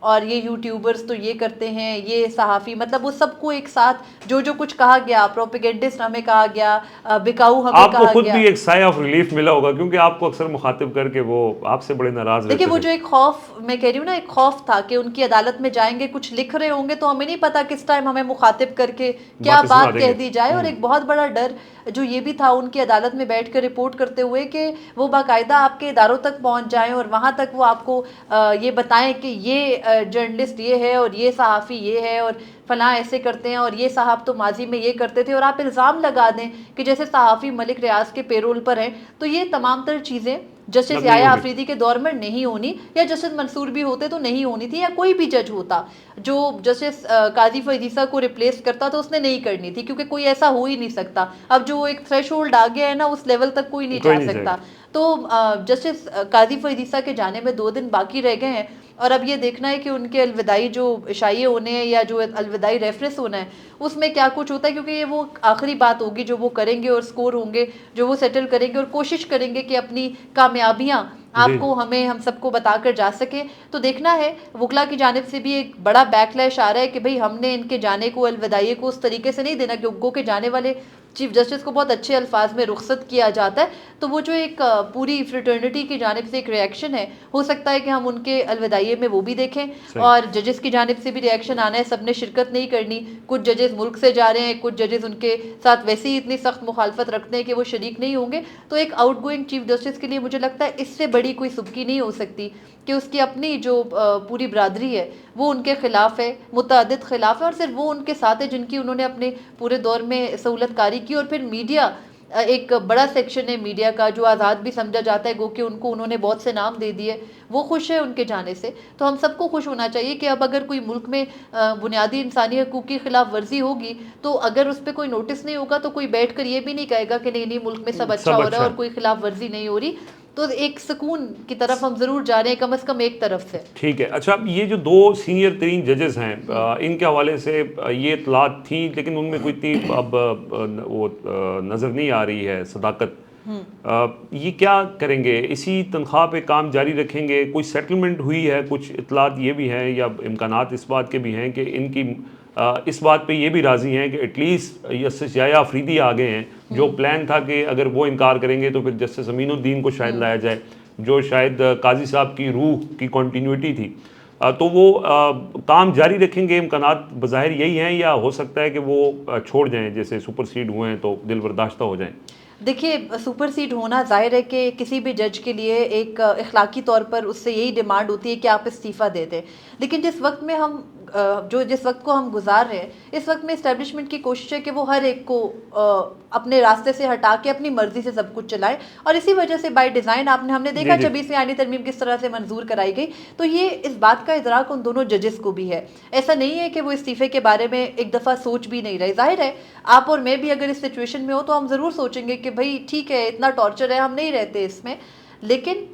اور یہ یوٹیوبرز تو یہ کرتے ہیں, یہ صحافی, مطلب وہ سب کو ایک ساتھ جو کچھ کہا گیا, پروپیگنڈسٹ ہمیں کہا گیا, بکاؤ ہمیں آپ کو کہا خود گیا. بھی ایک سایہ آف ریلیف ملا ہوگا کیونکہ آپ کو اکثر مخاطب کر کے وہ آپ سے بڑے ناراض رہتے دیکھیے تھے. وہ جو ایک خوف, میں کہہ رہی ہوں نا, ایک خوف تھا کہ ان کی عدالت میں جائیں گے, کچھ لکھ رہے ہوں گے تو ہمیں نہیں پتا کس ٹائم ہمیں مخاطب کر کے کیا باتیں سنا بات دیں کہہ گے. دی جائے. اور ایک بہت بڑا ڈر جو یہ بھی تھا ان کی عدالت میں بیٹھ کر رپورٹ کرتے ہوئے کہ وہ باقاعدہ آپ کے اداروں تک پہنچ جائیں اور وہاں تک وہ آپ کو یہ بتائیں کہ یہ جرنلسٹ یہ ہے اور یہ صحافی یہ ہے اور فلاں ایسے کرتے ہیں اور یہ صاحب تو ماضی میں یہ کرتے تھے, اور آپ الزام لگا دیں کہ جیسے صحافی ملک ریاض کے پیرول پر ہیں. تو یہ تمام تر چیزیں جسٹس یحییٰ آفریدی کے دور میں نہیں ہونی, یا جسٹس منصور بھی ہوتے تو نہیں ہونی تھی, یا کوئی بھی جج ہوتا جو جسٹس قاضی فائز عیسیٰ کو ریپلیس کرتا تو اس نے نہیں کرنی تھی, کیونکہ کوئی ایسا ہو ہی نہیں سکتا. اب جو ایک تھریش ہولڈ آ گیا ہے نا, اس لیول تک کوئی نہیں جا سکتا. تو جسٹس قاضی فائز عیسیٰ کے جانے میں 2 دن باقی رہ گئے ہیں, اور اب یہ دیکھنا ہے کہ ان کے الوداعی جو عشائیے ہونے ہیں یا جو الوداعی ریفرنس ہونا ہے اس میں کیا کچھ ہوتا ہے, کیونکہ یہ وہ آخری بات ہوگی جو وہ کریں گے اور سکور ہوں گے جو وہ سیٹل کریں گے, اور کوشش کریں گے کہ اپنی کامیابیاں آپ کو ہمیں ہم سب کو بتا کر جا سکے. تو دیکھنا ہے, وکلا کی جانب سے بھی ایک بڑا بیک لیش آ رہا ہے کہ بھئی ہم نے ان کے جانے کو, الوداعی کو اس طریقے سے نہیں دینا کہ گو کے جانے والے چیف جسٹس کو بہت اچھے الفاظ میں رخصت کیا جاتا ہے. تو وہ جو ایک پوری فریٹرنیٹی کی جانب سے ایک ری ایکشن ہے, ہو سکتا ہے کہ ہم ان کے الوداعی میں وہ بھی دیکھیں. اور ججز کی جانب سے بھی ری ایکشن آنا ہے, سب نے شرکت نہیں کرنی, کچھ ججز ملک سے جا رہے ہیں, کچھ ججز ان کے ساتھ ویسے ہی اتنی سخت مخالفت رکھتے ہیں کہ وہ شریک نہیں ہوں گے. تو ایک آؤٹ گوئنگ چیف جسٹس کے لیے مجھے لگتا ہے اس سے بڑی کوئی سبکی نہیں ہو سکتی کہ اس کی اپنی جو پوری برادری ہے وہ ان کے خلاف ہے, متعدد خلاف ہے, اور صرف وہ ان کے ساتھ ہے جن کی انہوں نے اپنے پورے دور میں سہولت کاری کی. اور پھر میڈیا, ایک بڑا سیکشن ہے میڈیا کا جو آزاد بھی سمجھا جاتا ہے, گو کہ ان کو انہوں نے بہت سے نام دے دیے, وہ خوش ہے ان کے جانے سے. تو ہم سب کو خوش ہونا چاہیے کہ اب اگر کوئی ملک میں بنیادی انسانی حقوق کی خلاف ورزی ہوگی تو اگر اس پہ کوئی نوٹس نہیں ہوگا تو کوئی بیٹھ کر یہ بھی نہیں کہے گا کہ نہیں نہیں ملک میں سب اچھا ہو رہا ہے اور کوئی خلاف ورزی نہیں ہو رہی. تو ایک سکون کی طرف ہم ضرور جا رہے ہیں, کم از کم ایک طرف سے. ٹھیک ہے. اچھا, یہ جو 2 سینئر ترین ججز ہیں ان کے حوالے سے یہ اطلاعات تھیں لیکن ان میں کوئی اتنی اب وہ نظر نہیں آ رہی ہے صداقت. یہ کیا کریں گے, اسی تنخواہ پہ کام جاری رکھیں گے, کوئی سیٹلمنٹ ہوئی ہے؟ کچھ اطلاعات یہ بھی ہیں یا امکانات اس بات کے بھی ہیں کہ ان کی اس بات پہ یہ بھی راضی ہیں کہ ایٹ لیسٹ جسٹس یحییٰ آفریدی آ گئے ہیں, جو پلان تھا کہ اگر وہ انکار کریں گے تو پھر جسٹس امین الدین کو شاید لایا جائے, جو شاید قاضی صاحب کی روح کی کنٹینیوٹی تھی, تو وہ کام جاری رکھیں گے. امکانات بظاہر یہی ہیں یا ہو سکتا ہے کہ وہ چھوڑ جائیں, جیسے سپر سیڈ ہوئے ہیں تو دل برداشتہ ہو جائیں؟ دیکھیے, سپر سیڈ ہونا ظاہر ہے کہ کسی بھی جج کے لیے ایک اخلاقی طور پر اس سے یہی ڈیمانڈ ہوتی ہے کہ آپ استعفیٰ دے دیں. لیکن جس وقت کو ہم گزار رہے ہیں, اس وقت میں اسٹیبلشمنٹ کی کوشش ہے کہ وہ ہر ایک کو اپنے راستے سے ہٹا کے اپنی مرضی سے سب کچھ چلائیں. اور اسی وجہ سے بائی ڈیزائن ہم نے دیکھا 26ویں آئینی ترمیم کس طرح سے منظور کرائی گئی. تو یہ اس بات کا ادراک ان دونوں ججز کو بھی ہے. ایسا نہیں ہے کہ وہ استعفے کے بارے میں ایک دفعہ سوچ بھی نہیں رہے. ظاہر ہے آپ اور میں بھی اگر اس سچویشن میں ہو تو ہم ضرور سوچیں گے کہ بھئی ٹھیک ہے, اتنا ٹارچر ہے, ہم نہیں رہتے اس میں, لیکن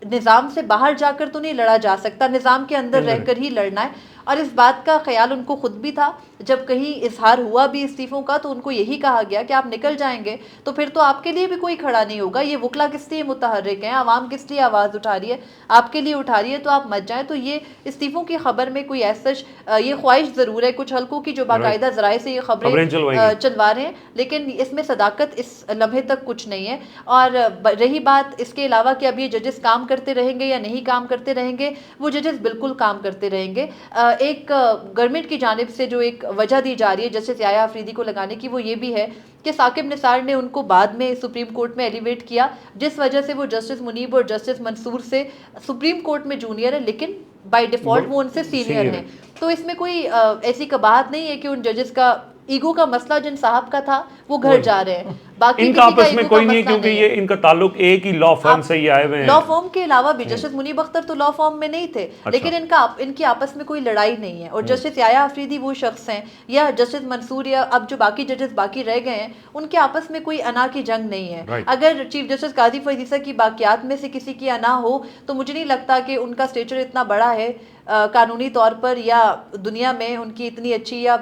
نظام سے باہر جا کر تو نہیں لڑا جا سکتا, نظام کے اندر رہ کر ہی لڑنا ہے. اور اس بات کا خیال ان کو خود بھی تھا. جب کہیں اظہار ہوا بھی استعفوں کا تو ان کو یہی کہا گیا کہ آپ نکل جائیں گے تو پھر تو آپ کے لیے بھی کوئی کھڑا نہیں ہوگا. یہ وکلا کس لیے متحرک ہیں, عوام کس لیے آواز اٹھا رہی ہے, آپ کے لیے اٹھا رہی ہے, تو آپ مت جائیں. تو یہ استعفوں کی خبر میں کوئی ایسا یہ خواہش ضرور ہے کچھ حلقوں کی جو باقاعدہ ذرائع سے یہ خبریں چلوا رہے ہیں, لیکن اس میں صداقت اس لمحے تک کچھ نہیں ہے. اور رہی بات اس کے علاوہ کہ اب یہ ججز کام کرتے رہیں گے یا نہیں کام کرتے رہیں گے, وہ ججز بالکل کام کرتے رہیں گے. ایک گورنمنٹ کی جانب سے جو ایک وجہ دی جا رہی ہے جسٹس یحییٰ آفریدی کو لگانے کی, وہ یہ بھی ہے کہ ثاقب نثار نے ان کو بعد میں سپریم کورٹ میں ایلیویٹ کیا, جس وجہ سے وہ جسٹس منیب اور جسٹس منصور سے سپریم کورٹ میں جونیئر ہے لیکن بائی ڈیفالٹ وہ ان سے سینئر ہیں. تو اس میں کوئی ایسی قباحت نہیں ہے کہ ان ججز کا ایگو کا مسئلہ جن صاحب کا تھا وہ گھر جا رہے ہیں. باقی ان کا آپس میں کوئی نہیں, کیونکہ یہ ان کا تعلق ایک ہی لا فرم سے ہی آئے ہوئے ہیں. لا فرم کے علاوہ بھی جسٹس منیب اختر تو لا فرم میں نہیں تھے, لیکن ان کی آپس میں کوئی لڑائی نہیں ہے. اور جسٹس یحییٰ آفریدی وہ شخص ہیں, یا جسٹس منصور, یا اب جو باقی ججز باقی رہ گئے ہیں, ان کے آپس میں کوئی انا کی جنگ نہیں ہے. اگر چیف جسٹس قاضی فائز عیسیٰ کی باقیات میں سے کسی کی انا ہو تو مجھے نہیں لگتا کہ ان کا اسٹیچر اتنا بڑا ہے قانونی طور پر, یا دنیا میں ان کی اتنی اچھی, یا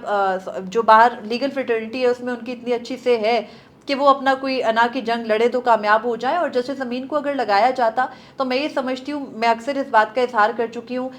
جو باہر لیگل فریٹرنیٹی ہے اس میں ان کی اتنی اچھی سے ہے کہ وہ اپنا کوئی انا کی جنگ لڑے تو کامیاب ہو جائے. اور جسٹس امین کو اگر لگایا جاتا تو میں یہ سمجھتی ہوں, میں اکثر اس بات کا اظہار کر چکی ہوں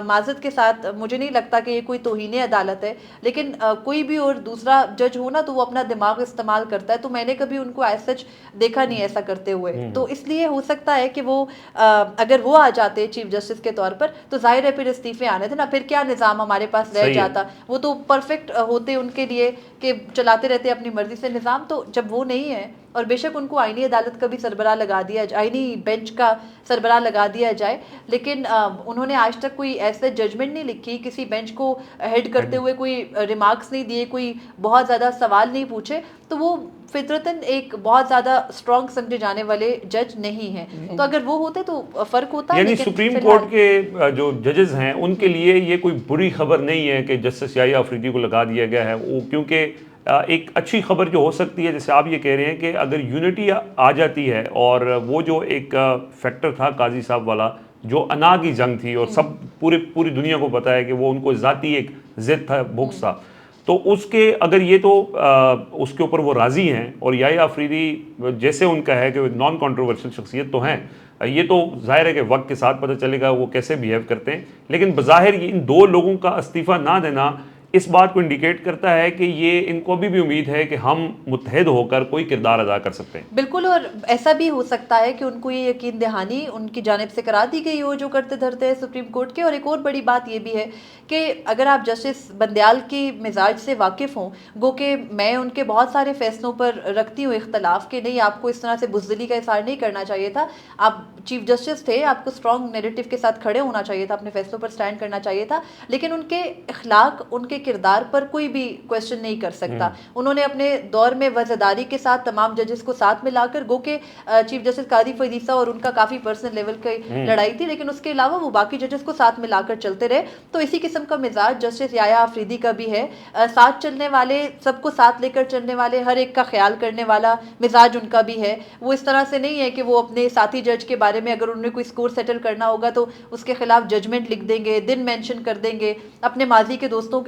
معذرت کے ساتھ, مجھے نہیں لگتا کہ یہ کوئی توہین عدالت ہے, لیکن کوئی بھی اور دوسرا جج ہو نا تو وہ اپنا دماغ استعمال کرتا ہے, تو میں نے کبھی ان کو ایز سچ دیکھا نہیں ایسا کرتے ہوئے. تو اس لیے ہو سکتا ہے کہ وہ اگر وہ آ جاتے چیف جسٹس کے طور پر تو ظاہر ہے پھر استعفے آنے تھے نا, پھر کیا نظام ہمارے پاس رہ جاتا. وہ تو پرفیکٹ ہوتے ان کے لیے کہ چلاتے رہتے اپنی مرضی سے نظام. تو جب وہ نہیں ہے, اور بے شک ان کو آئینی عدالت کا بھی سربراہ لگا دیا جائے, آئینی بینچ کا سربراہ لگا دیا جائے, لیکن انہوں نے آج تک کوئی ایسے ججمنٹ نہیں لکھی, کسی بینچ کو ہیڈ کرتے ہوئے کوئی ریمارکس نہیں دیے, کوئی بہت زیادہ سوال نہیں پوچھے, تو وہ فطرتاً ایک بہت زیادہ اسٹرانگ سمجھے جانے والے جج نہیں ہیں. تو اگر وہ ہوتے تو فرق ہوتا. یعنی سپریم کورٹ کے جو ججز ہیں ان کے لیے یہ کوئی بری خبر نہیں ہے کہ جسٹس یحییٰ آفریدی کو لگا دیا گیا ہے, وہ کیونکہ ایک اچھی خبر جو ہو سکتی ہے, جیسے آپ یہ کہہ رہے ہیں کہ اگر یونٹی آ جاتی ہے, اور وہ جو ایک فیکٹر تھا قاضی صاحب والا جو انا کی جنگ تھی, اور سب پوری دنیا کو پتہ ہے کہ وہ ان کو ذاتی ایک ضد تھا, بغض تھا, تو اس کے اگر یہ تو اس کے اوپر وہ راضی ہیں, اور یحییٰ آفریدی جیسے ان کا ہے کہ وہ نان کنٹروورشل شخصیت تو ہیں, یہ تو ظاہر ہے کہ وقت کے ساتھ پتہ چلے گا وہ کیسے بیہیو کرتے ہیں, لیکن بظاہر ان دو لوگوں کا استعفیٰ نہ دینا اس بات کو انڈیکیٹ کرتا ہے کہ یہ ان کو ابھی بھی امید ہے کہ ہم متحد ہو کر کوئی کردار ادا کر سکتے ہیں. بالکل, اور ایسا بھی ہو سکتا ہے کہ ان کو یہ یقین دہانی ان کی جانب سے کرا دی گئی ہو جو کرتے دھرتے ہیں سپریم کورٹ کے. اور ایک اور بڑی بات یہ بھی ہے کہ اگر آپ جسٹس بندیال کی مزاج سے واقف ہوں, گو کہ میں ان کے بہت سارے فیصلوں پر رکھتی ہوں اختلاف کہ نہیں آپ کو اس طرح سے بزدلی کا اظہار نہیں کرنا چاہیے تھا, آپ چیف جسٹس تھے, آپ کو اسٹرانگ نیریٹو کے ساتھ کھڑے ہونا چاہیے تھا, اپنے فیصلوں پر سٹینڈ کرنا چاہیے تھا, لیکن ان کے اخلاق, ان کے کردار پر کوئی بھی کویسچن نہیں کر سکتا. انہوں نے اپنے دور میں وزیرداری کے ساتھ تمام ججز کو ساتھ ملا کر, گو کہ چیف جسٹس قاضی فیض عیسیٰ اور ان کا کافی پرسنل لیول کی لڑائی تھی, لیکن اس کے علاوہ وہ باقی ججز کو ساتھ ملا کر چلتے رہے. تو اسی قسم کا مزاج جسٹس یحییٰ آفریدی کا بھی ہے, ساتھ چلنے والے, سب کو ساتھ لے کر چلنے والے, ہر ایک کا خیال کرنے والا مزاج ان کا بھی ہے. وہ اس طرح سے نہیں ہے کہ وہ اپنے ساتھی جج کے بارے میں اگر انہوں نے کوئی اسکور سیٹل کرنا ہوگا تو اس کے خلاف ججمنٹ لکھ دیں گے, دن مینشن کر دیں گے. اپنے ماضی کے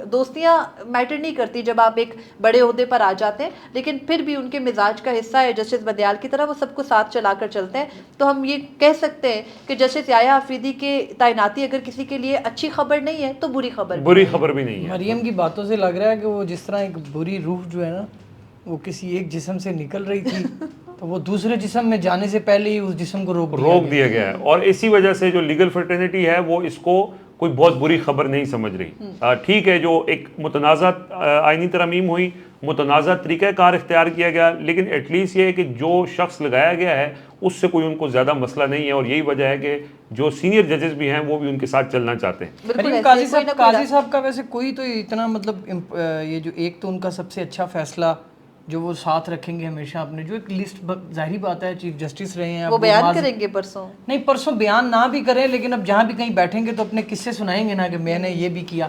دوستیاں میٹر نہیں کرتی جب آپ ایک بڑے عہدے پر آ جاتے ہیں, لیکن پھر بھی ان کے مزاج کا حصہ ہے جسٹس بندیال کی طرح, وہ سب کو ساتھ چلا کر چلتے ہیں. تو ہم یہ کہہ سکتے ہیں کہ جسٹس یحییٰ آفریدی کے تعیناتی اگر کسی کے لیے اچھی خبر نہیں ہے تو بری خبر بھی نہیں ہے. مریم کی باتوں سے لگ رہا ہے کہ وہ جس طرح ایک بری روح جو ہے نا وہ کسی ایک جسم سے نکل رہی تھی تو وہ دوسرے جسم میں جانے سے پہلے ہی اس جسم کو روک دیا گیا ہے, اور اسی وجہ سے جو لیگل فرٹرنیٹی ہے وہ اس کو کوئی بہت بری خبر نہیں سمجھ رہی. ٹھیک ہے, جو ایک متنازع آئینی ترامیم ہوئی, متنازع طریقہ کار اختیار کیا گیا, لیکن ایٹ لیسٹ یہ ہے کہ جو شخص لگایا گیا ہے اس سے کوئی ان کو زیادہ مسئلہ نہیں ہے, اور یہی وجہ ہے کہ جو سینئر ججز بھی ہیں وہ بھی ان کے ساتھ چلنا چاہتے ہیں. قاضی صاحب کا ویسے کوئی تو اتنا مطلب یہ جو ایک تو ان کا سب سے اچھا فیصلہ جو وہ ساتھ رکھیں گے ہمیشہ اپنے, جو ایک لسٹ ظاہری بات ہے چیف جسٹس رہے ہیں, وہ بیان کریں گے پرسوں, نہیں پرسوں بیان نہ بھی کریں, لیکن اب جہاں بھی کہیں بیٹھیں گے تو اپنے قصے سنائیں گے نا کہ میں نے یہ بھی کیا.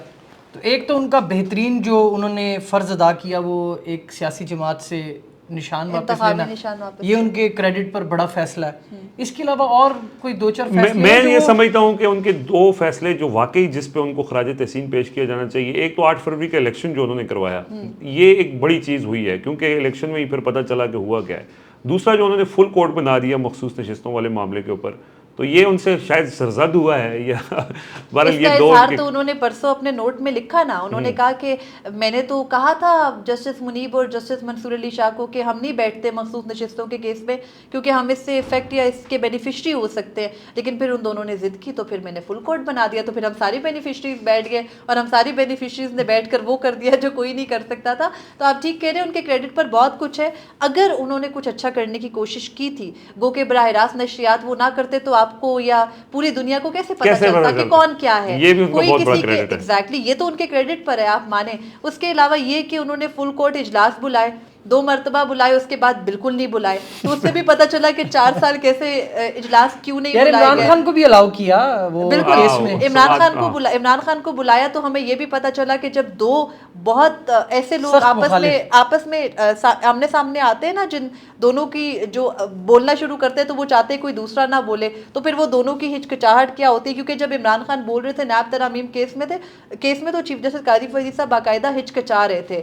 تو ایک تو ان کا بہترین جو انہوں نے فرض ادا کیا وہ ایک سیاسی جماعت سے نشان واپس لینا, یہ ان کے کریڈٹ پر بڑا فیصلہ ہے. اس کے علاوہ اور کوئی دو چار فیصلے میں یہ سمجھتا ہوں کہ ان کے دو فیصلے جو واقعی جس پہ ان کو خراج تحسین پیش کیا جانا چاہیے, ایک تو 8 فروری کا الیکشن جو انہوں نے کروایا, یہ ایک بڑی چیز ہوئی ہے کیونکہ الیکشن میں ہی پھر پتہ چلا کہ ہوا کیا ہے. دوسرا جو انہوں نے فل کورٹ بنا دیا مخصوص نشستوں والے معاملے کے اوپر, تو یہ ان سے شاید سرزد ہوا ہے, یا اس کا اظہار تو انہوں نے پرسوں اپنے نوٹ میں لکھا نا, انہوں نے کہا کہ میں نے تو کہا تھا جسٹس منیب اور جسٹس منصور علی شاہ کو کہ ہم نہیں بیٹھتے مخصوص نشستوں کے کیس میں کیونکہ ہم اس سے افیکٹ یا اس کے بینیفیشری ہو سکتے ہیں, لیکن پھر ان دونوں نے ضد کی تو پھر میں نے فل کورٹ بنا دیا, تو پھر ہم ساری بینیفیشریز بیٹھ گئے, اور ہم ساری بینیفیشریز نے بیٹھ کر وہ کر دیا جو کوئی نہیں کر سکتا تھا. تو آپ ٹھیک کہہ رہے ہیں, ان کے کریڈٹ پر بہت کچھ ہے. اگر انہوں نے کچھ اچھا کرنے کی کوشش کی تھی, گو کہ براہ راست نشریات وہ نہ کرتے تو آپ کو یا پوری دنیا کو کیسے پتہ چلتا کہ کون کیا ہے, کوئی کسی کے ایگزیکٹلی, یہ تو ان کے کریڈٹ پر ہے آپ مانیں. اس کے علاوہ یہ کہ انہوں نے فل کورٹ اجلاس بلائے, 2 مرتبہ بلائے, اس کے بعد بالکل نہیں بلائے, تو اس سے بھی پتہ چلا کہ 4 سال کیسے اجلاس کیوں نہیں بلائے گئے. عمران خان کو بھی الاؤ کیا وہ کیس میں, عمران خان کو بلایا, تو ہمیں یہ بھی پتہ چلا کہ جب دو بہت ایسے لوگ آپس میں آمنے سامنے آتے ہیں نا, جن دونوں کی جو بولنا شروع کرتے ہیں تو وہ چاہتے ہیں کوئی دوسرا نہ بولے, تو پھر وہ دونوں کی ہچکچاہٹ کیا ہوتی ہے, کیونکہ جب عمران خان بول رہے تھے نیب ترامیم کیس میں تو چیف جسٹس قاضی فیض عیسیٰ باقاعدہ ہچکچا رہے تھے,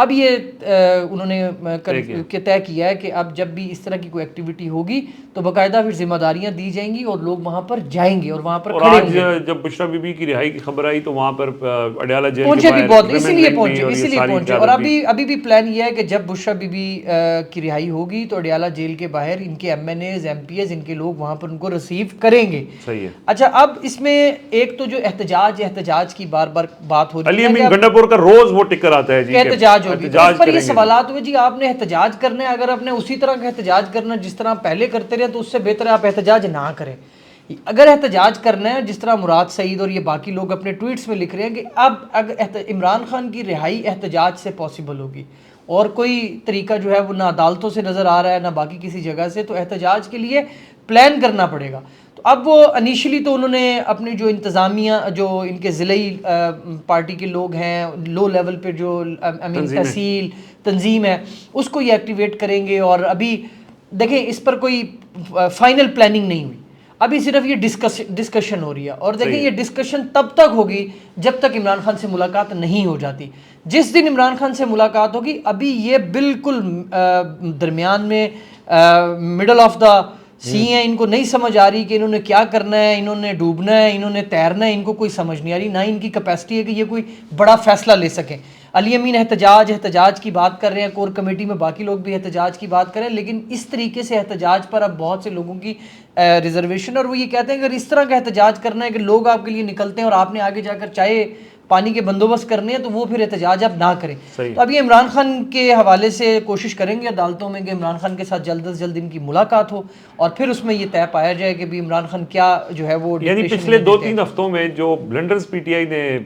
اب یہ انہوں نے طے کیا ہے کہ اب جب بھی اس طرح کی کوئی ایکٹیویٹی ہوگی تو باقاعدہ پھر ذمہ داریاں دی جائیں گی اور لوگ وہاں پر جائیں گے اور وہاں پر کھڑے ہوں گے. جب بشرا بی بی کی رہائی کی خبر آئی تو وہاں پر اڈیالہ جیل پہنچے بھی بہت, اسی لیے پہنچے اور ابھی بھی پلان یہ ہے کہ جب بشرا بی بی کی رہائی ہوگی تو اڈیالہ جیل کے باہر ان کے MNAs, MPAs, ان کے لوگ وہاں پر ان کو ریسیو کریں گے. صحیح ہے. اچھا, اب اس میں ایک تو جو احتجاج کی بار بار بات ہو رہی علی ہے, امین گنڈا پور کا روز وہ ٹکر آتا ہے جی احتجاج ہوگی, تو اس پر یہ سوالات ہوئے جی آپ نے احتجاج کرنا ہے, اگر آپ نے اسی طرح کا احتجاج کرنا جس طرح پہلے کرتے رہے تو اس سے بہتر ہے آپ احتجاج نہ کریں. اگر احتجاج کرنا ہے جس طرح مراد سعید اور یہ باقی لوگ اپنے ٹویٹس میں لکھ رہے ہیں کہ اب عمران خان کی رہائی احتجاج سے پاسبل ہوگی اور کوئی طریقہ جو ہے وہ نہ عدالتوں سے نظر آ رہا ہے نہ باقی کسی جگہ سے, تو احتجاج کے لیے پلان کرنا پڑے گا. تو اب وہ انیشلی تو انہوں نے اپنی جو انتظامیہ جو ان کے ضلعی پارٹی کے لوگ ہیں لو لیول پہ جو تحصیل تنظیم ہے اس کو یہ ایکٹیویٹ کریں گے, اور ابھی دیکھیں اس پر کوئی فائنل پلاننگ نہیں ہوئی, ابھی صرف یہ ڈسکشن ہو رہی ہے. اور دیکھیں یہ ڈسکشن تب تک ہوگی جب تک عمران خان سے ملاقات نہیں ہو جاتی. جس دن عمران خان سے ملاقات ہوگی ابھی یہ بالکل درمیان میں مڈل آف دا سی ہیں, ان کو نہیں سمجھ آ رہی کہ انہوں نے کیا کرنا ہے, انہوں نے ڈوبنا ہے, انہوں نے تیرنا ہے, ان کو کوئی سمجھ نہیں آ رہی, نہ ان کی کیپیسٹی ہے کہ یہ کوئی بڑا فیصلہ لے سکیں. علی امین احتجاج کی بات کر رہے ہیں, کور کمیٹی میں باقی لوگ بھی احتجاج کی بات کر رہے ہیں, لیکن اس طریقے سے احتجاج پر اب بہت سے لوگوں کی ریزرویشن, اور وہ یہ کہتے ہیں کہ اگر اس طرح کا احتجاج کرنا ہے کہ لوگ آپ کے لیے نکلتے ہیں اور آپ نے آگے جا کر چاہے پانی کے بندوبست کرنے ہیں تو وہ پھر احتجاج اب نہ کریں. تو اب یہ عمران خان کے حوالے سے کوشش کریں گے عدالتوں میں کہ عمران خان کے ساتھ جلد از جلد ان کی ملاقات ہو اور پھر اس میں یہ طے پایا جائے کہ بھی عمران خان کیا جو ہے وہ, یعنی پچھلے 2-3 ہفتوں میں جو بلنڈرز پی ٹی آئی نے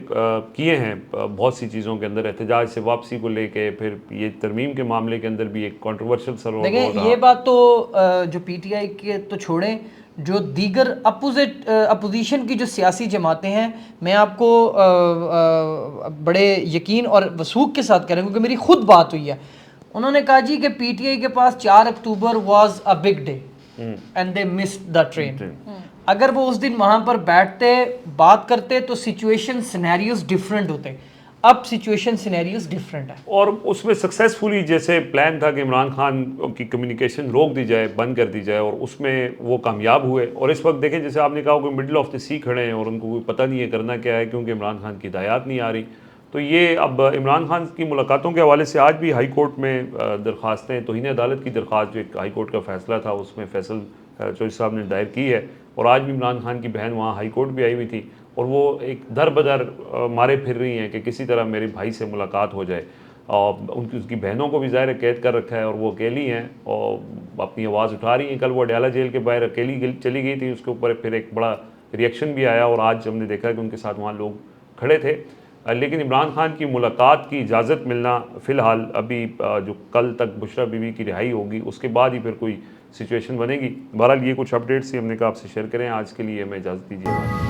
کیے ہیں بہت سی چیزوں کے اندر, احتجاج سے واپسی کو لے کے, پھر یہ ترمیم کے معاملے کے اندر بھی ایک کنٹروورشل سر دیکھیں یہ بات تو جو پی ٹی آئی کے تو چھوڑیں, جو دیگر اپوزیشن کی جو سیاسی جماعتیں ہیں, میں آپ کو بڑے یقین اور وثوق کے ساتھ کہہ رہا ہوں کیونکہ میری خود بات ہوئی ہے, انہوں نے کہا جی کہ پی ٹی آئی کے پاس 4 October was a big day and they missed the train. اگر وہ اس دن وہاں پر بیٹھتے بات کرتے تو سچویشن سینیریوز ڈیفرنٹ ہوتے, اب سچویشن سینیریوز ڈیفرنٹ ہے. اور اس میں سکسیسفلی جیسے پلان تھا کہ عمران خان کی کمیونیکیشن روک دی جائے, بند کر دی جائے, اور اس میں وہ کامیاب ہوئے. اور اس وقت دیکھیں جیسے آپ نے کہا کہ مڈل آف دی سی کھڑے ہیں اور ان کو کوئی پتہ نہیں ہے کرنا کیا ہے کیونکہ عمران خان کی ہدایات نہیں آ رہی. تو یہ اب عمران خان کی ملاقاتوں کے حوالے سے آج بھی ہائی کورٹ میں درخواستیں, توہین عدالت کی درخواست جو ایک ہائی کورٹ کا فیصلہ تھا اس میں فیصل چوہدری صاحب نے دائر کی ہے, اور آج بھی عمران خان کی بہن وہاں ہائی کورٹ بھی آئی ہوئی تھی اور وہ ایک در بدر مارے پھر رہی ہیں کہ کسی طرح میرے بھائی سے ملاقات ہو جائے. اور اس کی بہنوں کو بھی ظاہر قید کر رکھا ہے اور وہ اکیلی ہیں اور اپنی آواز اٹھا رہی ہیں. کل وہ اڈیالہ جیل کے باہر اکیلی چلی گئی تھی, اس کے اوپر پھر ایک بڑا ریئیکشن بھی آیا اور آج ہم نے دیکھا کہ ان کے ساتھ وہاں لوگ کھڑے تھے. لیکن عمران خان کی ملاقات کی اجازت ملنا فی الحال ابھی جو کل تک بشرا بی بی کی رہائی ہوگی اس کے بعد ہی پھر کوئی سچویشن بنے گی. بہرحال یہ کچھ اپڈیٹس ہی ہم نے کہا آپ سے شیئر کریں. آج کے لیے ہمیں اجازت دیجیے.